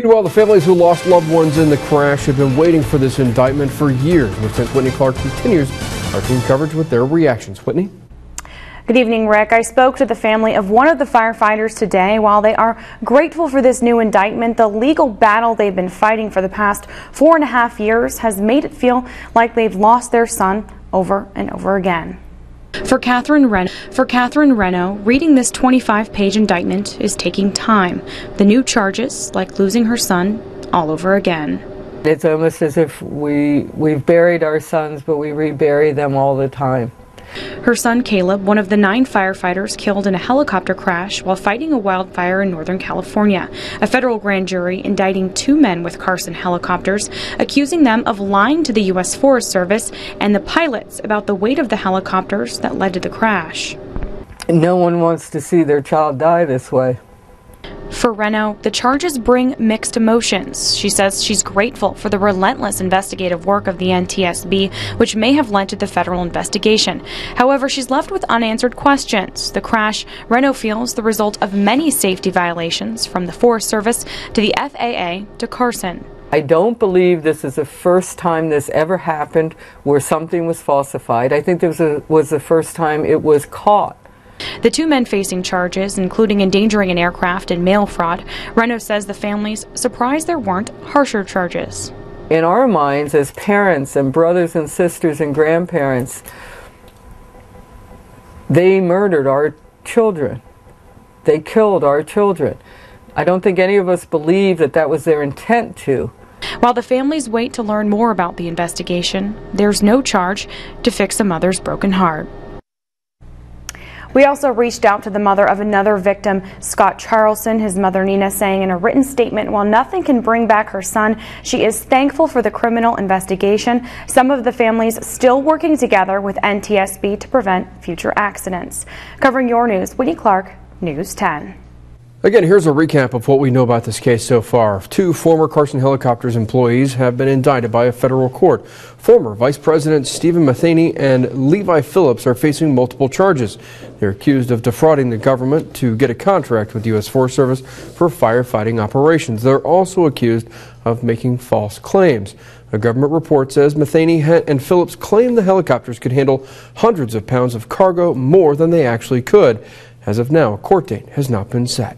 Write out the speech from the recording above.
Meanwhile, the families who lost loved ones in the crash have been waiting for this indictment for years. Whitney Clark continues our team coverage with their reactions. Whitney? Good evening, Rick. I spoke to the family of one of the firefighters today. While they are grateful for this new indictment, the legal battle they've been fighting for the past 4.5 years has made it feel like they've lost their son over and over again. For Catherine Renno, reading this 25-page indictment is taking time. The new charges, like losing her son, all over again. It's almost as if we've buried our sons, but we rebury them all the time. Her son Caleb, one of the 9 firefighters killed in a helicopter crash while fighting a wildfire in Northern California. A federal grand jury indicting 2 men with Carson Helicopters, accusing them of lying to the U.S. Forest Service and the pilots about the weight of the helicopters that led to the crash. No one wants to see their child die this way. For Renno, the charges bring mixed emotions. She says she's grateful for the relentless investigative work of the NTSB, which may have led to the federal investigation. However, she's left with unanswered questions. The crash, Renno feels, the result of many safety violations, from the Forest Service to the FAA to Carson. I don't believe this is the first time this ever happened where something was falsified. I think this was the first time it was caught. The 2 men facing charges, including endangering an aircraft and mail fraud, Renno says the families surprised there weren't harsher charges. In our minds, as parents and brothers and sisters and grandparents, they murdered our children. They killed our children. I don't think any of us believe that that was their intent to. While the families wait to learn more about the investigation, there's no charge to fix a mother's broken heart. We also reached out to the mother of another victim, Scott Charlson, his mother Nina, saying in a written statement, while nothing can bring back her son, she is thankful for the criminal investigation. Some of the families still working together with NTSB to prevent future accidents. Covering your news, Whitney Clark, News 10. Again, here's a recap of what we know about this case so far. 2 former Carson Helicopters employees have been indicted by a federal court. Former Vice President Stephen Matheny and Levi Phillips are facing multiple charges. They're accused of defrauding the government to get a contract with the U.S. Forest Service for firefighting operations. They're also accused of making false claims. A government report says Matheny and Phillips claimed the helicopters could handle hundreds of pounds of cargo, more than they actually could. As of now, a court date has not been set.